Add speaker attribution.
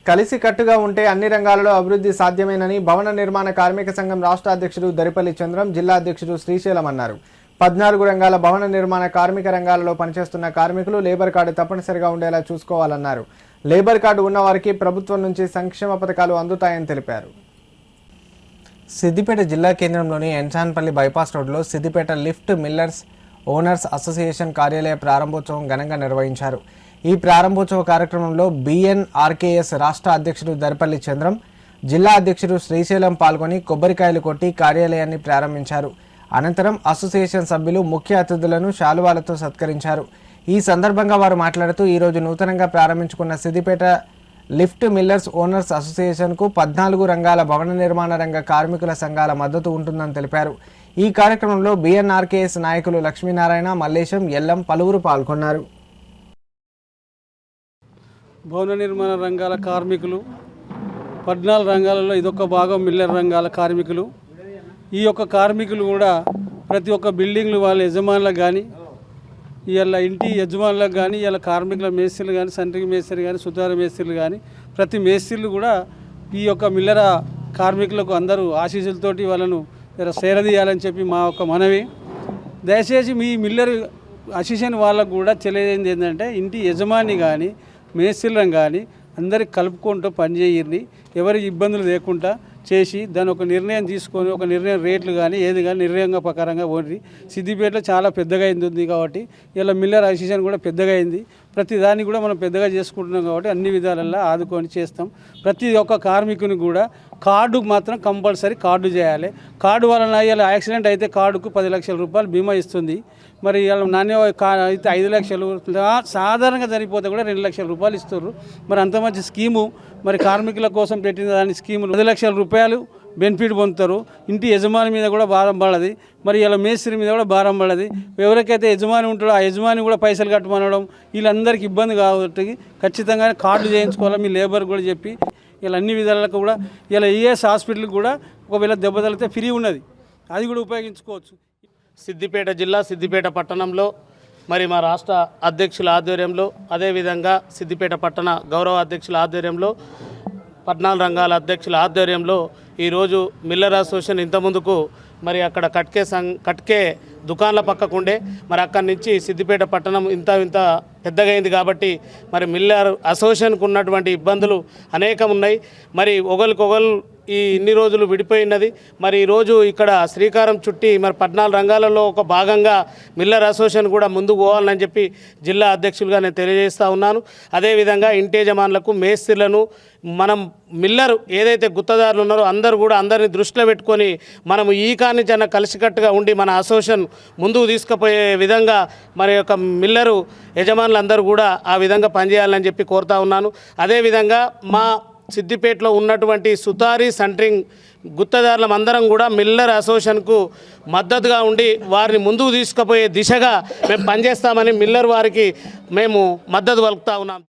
Speaker 1: కలిసి కట్టుగా ఉంటే అన్ని రంగాలలో అభివృద్ధి సాధ్యమేనని భవన నిర్మాణ కార్మిక సంఘం రాష్ట్ర అధ్యక్షుడు దరిపల్లి చంద్రం, జిల్లా అధ్యక్షుడు శ్రీశైలం అన్నారు. 14 రంగాల భవన నిర్మాణ కార్మిక రంగాలలో పనిచేస్తున్న కార్మికులు లేబర్ కార్డు తప్పనిసరిగా ఉండేలా చూసుకోవాలన్నారు. లేబర్ కార్డు ఉన్న వారికి ప్రభుత్వం నుంచి సంక్షేమ పథకాలు అందుతాయని తెలిపారు. సిద్దిపేట జిల్లా కేంద్రంలోని ఎన్సాన్పల్లి బైపాస్ రోడ్లో Siddipet lift millers owners association కార్యాలయ ప్రారంభోత్సవం ఘనంగా నిర్వహించారు. ఈ ప్రారంభోత్సవ కార్యక్రమంలో BNRKS రాష్ట్ర అధ్యక్షుడు దరిపల్లి చంద్రం, జిల్లా అధ్యక్షుడు శ్రీశైలం పాల్గొని కొబ్బరికాయలు కొట్టి కార్యాలయాన్ని ప్రారంభించారు. అనంతరం అసోసియేషన్ సభ్యులు ముఖ్య అతిథులను శాలువాలతో సత్కరించారు. ఈ సందర్భంగా వారు మాట్లాడుతూ ఈరోజు నూతనంగా ప్రారంభించుకున్న సిద్దిపేట లిఫ్ట్ మిల్లర్స్ ఓనర్స్ అసోసియేషన్కు 14 రంగాల భవన నిర్మాణ రంగ కార్మికుల సంఘాల మద్దతు ఉంటుందని తెలిపారు. ఈ కార్యక్రమంలో BNRKS నాయకులు లక్ష్మీనారాయణ, మల్లేశం, ఎల్లం పలువురు పాల్గొన్నారు.
Speaker 2: భవన నిర్మాణ రంగాల కార్మికులు 14 రంగాలలో ఇదొక భాగం. మిల్లర్ రంగాల కార్మికులు, ఈ యొక్క కార్మికులు కూడా ప్రతి ఒక్క బిల్డింగ్లు వాళ్ళ యజమానులకు కానీ, ఇవాళ ఇంటి యజమానులకు కానీ, ఇవాళ కార్మికుల మేస్త్రీలు కానీ, సెంట్రింగ్ మేస్త్రి కానీ, సుతార మేస్త్రీలు కానీ, ప్రతి మేస్త్రీలు కూడా ఈ యొక్క మిల్లర కార్మికులకు అందరూ ఆశీస్సులతోటి వాళ్ళను సేరదీయాలని చెప్పి మా యొక్క మనవి. దయచేసి మీ మిల్లర్ అసోసియేషన్ వాళ్ళకు కూడా తెలియజేయండి ఏంటంటే, ఇంటి యజమాని కానీ మేస్త్రీలను కానీ అందరికి కలుపుకుంటూ పనిచేయండి. ఎవరి ఇబ్బందులు లేకుండా చేసి దాని ఒక నిర్ణయం తీసుకొని ఒక నిర్ణయం రేట్లు కానీ ఏది కానీ నిర్ణయంగా ప్రకారంగా ఓడి. సిద్దిపేటలో చాలా పెద్దగా అయింది కాబట్టి ఇలా మిల్లర్ అసోసియేషన్ కూడా పెద్దగా అయింది. ప్రతి దాన్ని కూడా మనం పెద్దగా చేసుకుంటున్నాం కాబట్టి అన్ని విధాలలో ఆదుకొని చేస్తాం. ప్రతి ఒక్క కార్మికుని కూడా కార్డు మాత్రం కంపల్సరీ కార్డు చేయాలి. కార్డు వలన ఇలా యాక్సిడెంట్ అయితే కార్డుకు 10 లక్షల రూపాయలు బీమా ఇస్తుంది. మరి ఇలా నాణ్య అయితే 5 లక్షలు, సాధారణంగా చనిపోతే కూడా 2 లక్షల రూపాయలు ఇస్తారు. మరి అంత మంచి స్కీము మరి కార్మికుల కోసం పెట్టిన దాని స్కీము 10 లక్షల రూపాయలు బెనిఫిట్ పొందుతారు. ఇంటి యజమాని మీద కూడా భారం పడది, మరి ఇలా మేస్త్రి మీద కూడా భారం పడది. ఎవరికైతే యజమాని ఉంటాడో ఆ యజమాని కూడా పైసలు కట్టమనడం వీళ్ళందరికీ ఇబ్బంది కాబట్టి ఖచ్చితంగా కార్డులు చేయించుకోవాలి. మీ లేబర్ కూడా చెప్పి ఇలా అన్ని విధాలకు కూడా ఇలా ES హాస్పిటల్కి కూడా ఒకవేళ దెబ్బ తగిలితే ఫ్రీ ఉన్నది, అది కూడా ఉపయోగించుకోవచ్చు.
Speaker 3: సిద్దిపేట జిల్లా సిద్దిపేట పట్టణంలో మరి మా రాష్ట్ర అధ్యక్షుల ఆధ్వర్యంలో, అదేవిధంగా సిద్దిపేట పట్టణ గౌరవ అధ్యక్షుల ఆధ్వర్యంలో, 14 రంగాల అధ్యక్షుల ఆధ్వర్యంలో ఈరోజు మిల్లర్ అసోసియేషన్ ఇంతకుముందుకు మరి అక్కడ కట్కే దుకాణాల పక్కకుండే, మరి అక్కడి నుంచి సిద్దిపేట పట్టణం ఇంత పెద్దగా అయింది కాబట్టి మరి మిల్లర్ అసోసియేషన్కు ఉన్నటువంటి ఇబ్బందులు అనేకం ఉన్నాయి. మరి ఒకరికొకరు ఇన్ని రోజులు విడిపోయినది. మరి ఈరోజు ఇక్కడ శ్రీకారం చుట్టి మరి 14 రంగాలలో ఒక భాగంగా మిల్లర్ అసోసియేషన్ కూడా ముందుకు పోవాలని చెప్పి జిల్లా అధ్యక్షులుగా నేను తెలియజేస్తూ ఉన్నాను. అదేవిధంగా ఇంటి యజమానులకు, మేస్త్రీలను, మనం మిల్లర్ ఏదైతే గుత్తదారులు ఉన్నారో అందరూ కూడా అందరినీ దృష్టిలో పెట్టుకొని మనము ఈ కానించన్న కలిసికట్టుగా ఉండి మన అసోసియేషన్ ముందుకు తీసుకుపోయే విధంగా మరి యొక్క మిల్లరు యజమానులందరూ కూడా ఆ విధంగా పనిచేయాలని చెప్పి కోరుతా ఉన్నాను. అదేవిధంగా మా సిద్దిపేటలో ఉన్నటువంటి సుతారీ సెంట్రింగ్ గుత్తదారులం అందరం కూడా మిల్లర్ అసోసియేషన్కు మద్దతుగా ఉండి వారిని ముందుకు తీసుకుపోయే దిశగా మేము పనిచేస్తామని మిల్లర్ వారికి మేము మద్దతు పలుకుతా ఉన్నాం.